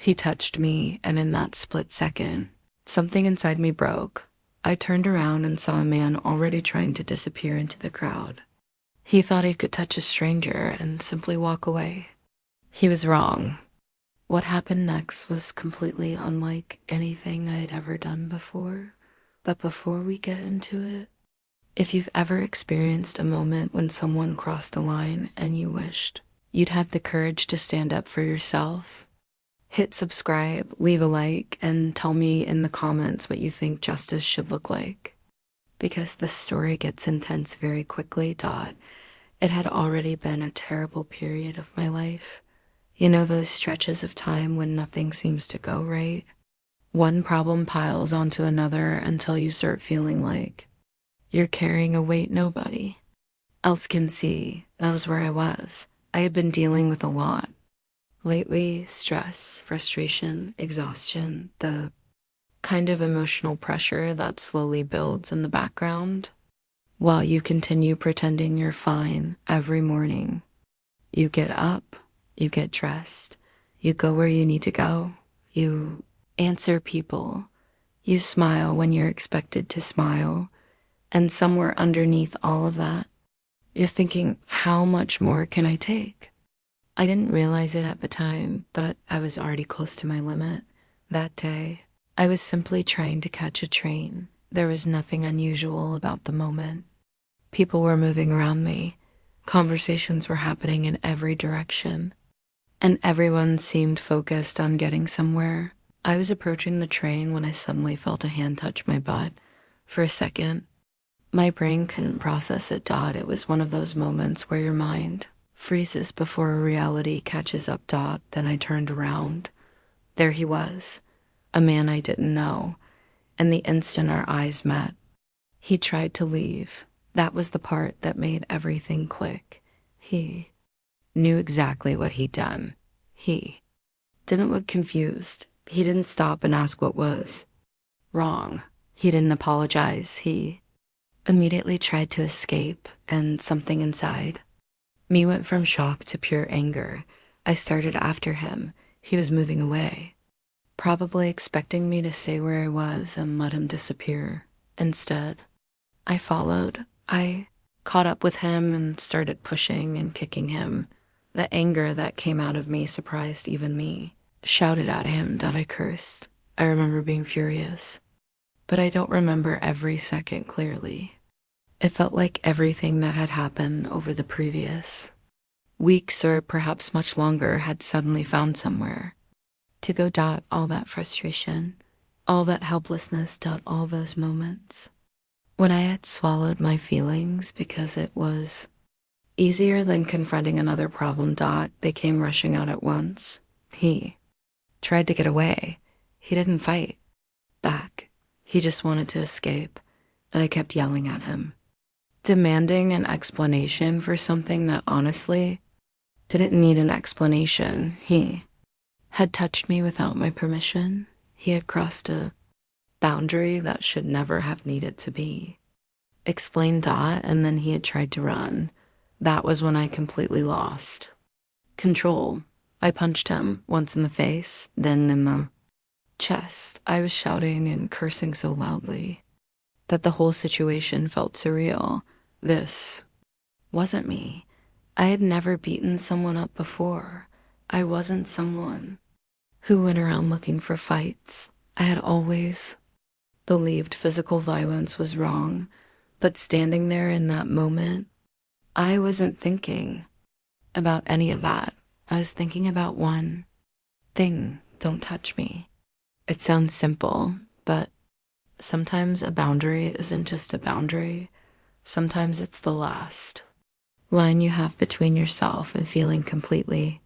He touched me, and in that split second, something inside me broke. I turned around and saw a man already trying to disappear into the crowd. He thought he could touch a stranger and simply walk away. He was wrong. What happened next was completely unlike anything I had ever done before. But before we get into it, if you've ever experienced a moment when someone crossed a line and you wished you'd had the courage to stand up for yourself, hit subscribe, leave a like, and tell me in the comments what you think justice should look like. Because the story gets intense very quickly, Dot. It had already been a terrible period of my life. You know those stretches of time when nothing seems to go right? One problem piles onto another until you start feeling like you're carrying a weight nobody else can see. That was where I was. I had been dealing with a lot. Lately, stress, frustration, exhaustion, the kind of emotional pressure that slowly builds in the background while you continue pretending you're fine every morning. You get up, you get dressed, you go where you need to go, you answer people, you smile when you're expected to smile, and somewhere underneath all of that, you're thinking, how much more can I take? I didn't realize it at the time, but I was already close to my limit. That day, I was simply trying to catch a train. There was nothing unusual about the moment. People were moving around me. Conversations were happening in every direction, and everyone seemed focused on getting somewhere. I was approaching the train when I suddenly felt a hand touch my butt. For a second, my brain couldn't process it, Dot. It was one of those moments where your mind freezes before reality catches up, Dot. Then I turned around. There he was, a man I didn't know, and the instant our eyes met, he tried to leave. That was the part that made everything click. He knew exactly what he'd done. He didn't look confused. He didn't stop and ask what was wrong. He didn't apologize. He immediately tried to escape, and something inside me went from shock to pure anger. I started after him. He was moving away, probably expecting me to stay where I was and let him disappear. Instead, I followed. I caught up with him and started pushing and kicking him. The anger that came out of me surprised even me. Shouted at him that I cursed. I remember being furious, but I don't remember every second clearly. It felt like everything that had happened over the previous weeks, or perhaps much longer, had suddenly found somewhere to go. Dot, all that frustration, all that helplessness. Dot, all those moments when I had swallowed my feelings because it was easier than confronting another problem. Dot, they came rushing out at once. He tried to get away. He didn't fight back. He just wanted to escape, and I kept yelling at him, demanding an explanation for something that honestly didn't need an explanation. He had touched me without my permission. He had crossed a boundary that should never have needed to be explained. Dot, and then he had tried to run. That was when I completely lost control. I punched him once in the face, then in the chest. I was shouting and cursing so loudly that the whole situation felt surreal. This wasn't me. I had never beaten someone up before. I wasn't someone who went around looking for fights. I had always believed physical violence was wrong, but standing there in that moment, I wasn't thinking about any of that. I was thinking about one thing: don't touch me. It sounds simple, but sometimes a boundary isn't just a boundary. Sometimes it's the last line you have between yourself and feeling completely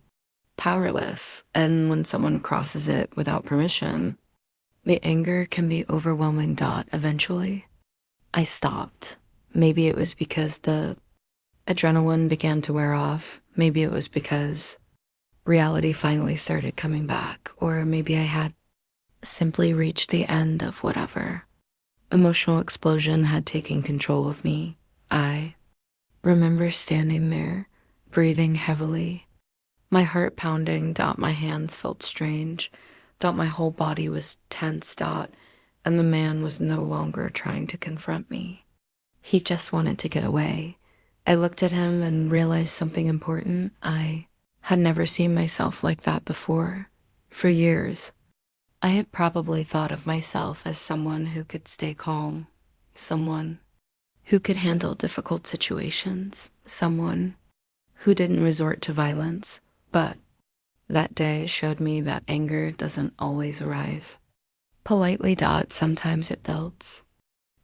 powerless. And when someone crosses it without permission, the anger can be overwhelming. Dot, eventually, I stopped. Maybe it was because the adrenaline began to wear off. Maybe it was because reality finally started coming back. Or maybe I had simply reached the end of whatever emotional explosion had taken control of me. I remember standing there, breathing heavily, My heart pounding, my hands felt strange, my whole body was tense, and the man was no longer trying to confront me. He just wanted to get away. I looked at him and realized something important. I had never seen myself like that before. For years, I had probably thought of myself as someone who could stay calm, someone who could handle difficult situations, someone who didn't resort to violence. But that day showed me that anger doesn't always arrive. Politely, sometimes it builds.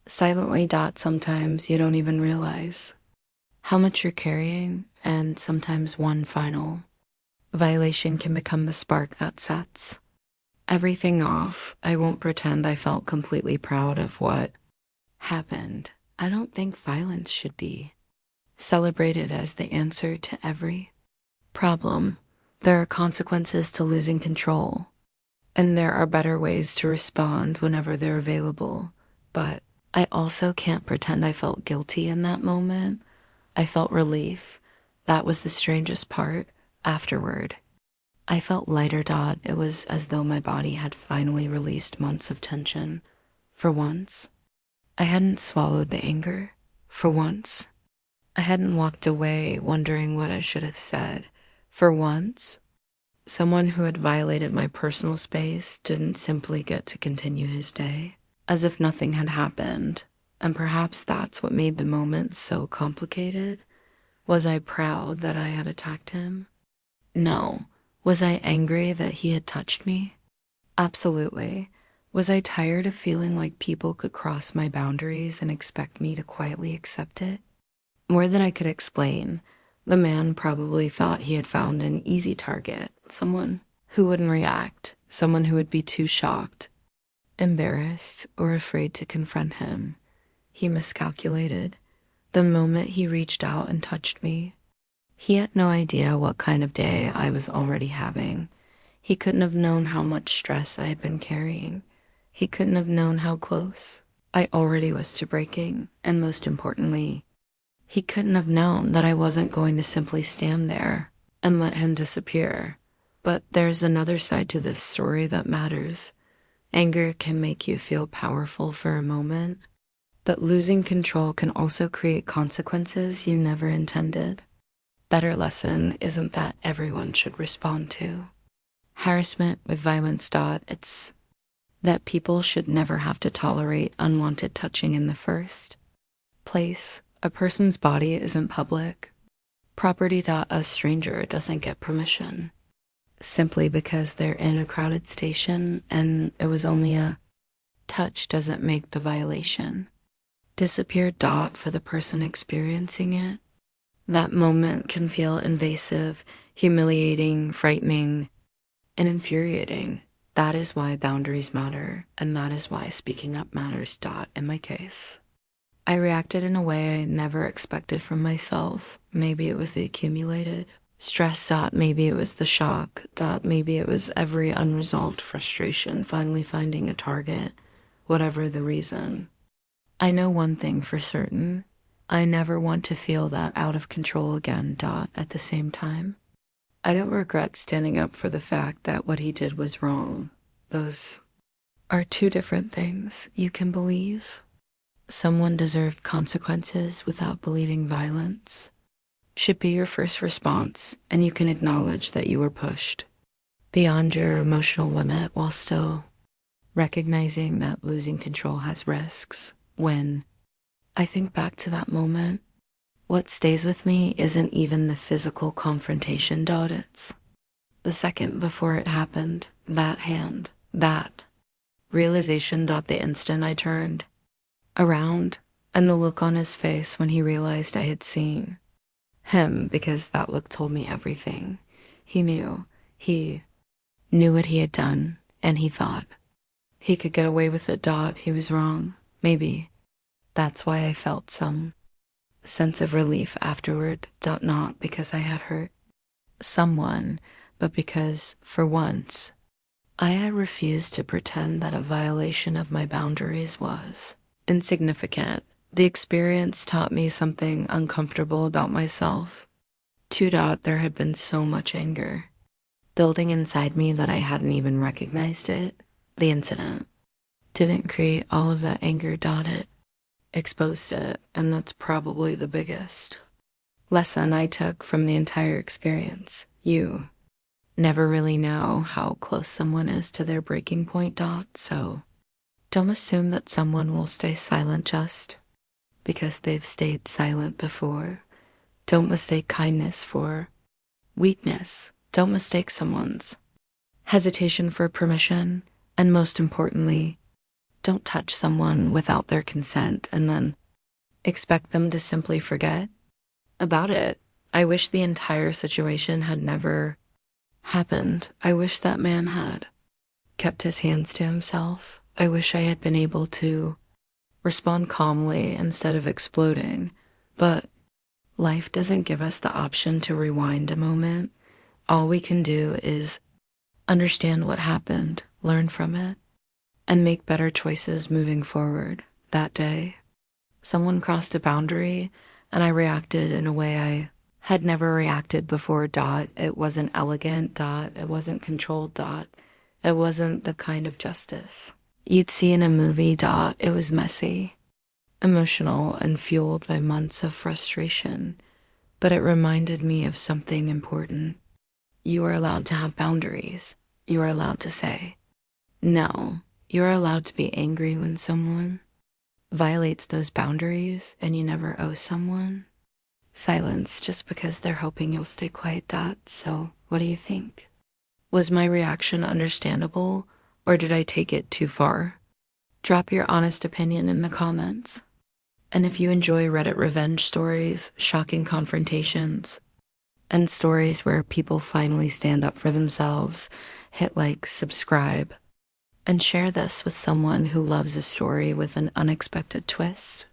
Silently, sometimes you don't even realize how much you're carrying, and sometimes one final violation can become the spark that sets everything off. I won't pretend I felt completely proud of what happened. I don't think violence should be celebrated as the answer to every problem. There are consequences to losing control, and there are better ways to respond whenever they're available. But I also can't pretend I felt guilty in that moment. I felt relief. That was the strangest part. Afterward, I felt lighter, It was as though my body had finally released months of tension. For once, I hadn't swallowed the anger. For once, I hadn't walked away wondering what I should have said. For once, someone who had violated my personal space didn't simply get to continue his day as if nothing had happened. And perhaps that's what made the moment so complicated. Was I proud that I had attacked him? No. Was I angry that he had touched me? Absolutely. Was I tired of feeling like people could cross my boundaries and expect me to quietly accept it? More than I could explain, the man probably thought he had found an easy target, someone who wouldn't react, someone who would be too shocked, embarrassed, or afraid to confront him. He miscalculated. The moment he reached out and touched me, he had no idea what kind of day I was already having. He couldn't have known how much stress I had been carrying. He couldn't have known how close I already was to breaking, and most importantly, he couldn't have known that I wasn't going to simply stand there and let him disappear. But there's another side to this story that matters. Anger can make you feel powerful for a moment, but losing control can also create consequences you never intended. Better lesson isn't that everyone should respond to harassment with violence. It's that people should never have to tolerate unwanted touching in the first place. A person's body isn't public property. A stranger doesn't get permission simply because they're in a crowded station and it was only a touch doesn't make the violation disappear. For the person experiencing it, that moment can feel invasive, humiliating, frightening, and infuriating. That is why boundaries matter, and that is why speaking up matters. In my case, I reacted in a way I never expected from myself. Maybe it was the accumulated stress. Maybe it was the shock. Maybe it was every unresolved frustration finally finding a target. Whatever the reason, I know one thing for certain. I never want to feel that out of control again. At the same time, I don't regret standing up for the fact that what he did was wrong. Those are two different things. You can believe someone deserved consequences without believing violence should be your first response, and you can acknowledge that you were pushed beyond your emotional limit while still recognizing that losing control has risks. When I think back to that moment, what stays with me isn't even the physical confrontation. It's the second before it happened, that hand, that realization. The instant I turned around and the look on his face when he realized I had seen him, because that look told me everything. He knew what he had done, and he thought he could get away with it. He was wrong. Maybe that's why I felt some sense of relief afterward. Not because I had hurt someone, but because, for once, I had refused to pretend that a violation of my boundaries was insignificant. The experience taught me something uncomfortable about myself. There had been so much anger building inside me that I hadn't even recognized it. The incident didn't create all of that anger. It exposed it, and that's probably the biggest lesson I took from the entire experience. You never really know how close someone is to their breaking point. So don't assume that someone will stay silent just because they've stayed silent before. Don't mistake kindness for weakness. Don't mistake someone's hesitation for permission. And most importantly, don't touch someone without their consent and then expect them to simply forget about it. I wish the entire situation had never happened. I wish that man had kept his hands to himself. I wish I had been able to respond calmly instead of exploding. But life doesn't give us the option to rewind a moment. All we can do is understand what happened, learn from it, and make better choices moving forward. That day, someone crossed a boundary, and I reacted in a way I had never reacted before. It wasn't elegant. It wasn't controlled. It wasn't the kind of justice you'd see in a movie. It was messy, emotional, and fueled by months of frustration. But it reminded me of something important. You are allowed to have boundaries. You are allowed to say no. You're allowed to be angry when someone violates those boundaries, and you never owe someone silence just because they're hoping you'll stay quiet. So what do you think? Was my reaction understandable, or did I take it too far? Drop your honest opinion in the comments. And if you enjoy Reddit revenge stories, shocking confrontations, and stories where people finally stand up for themselves, hit like, subscribe, and share this with someone who loves a story with an unexpected twist.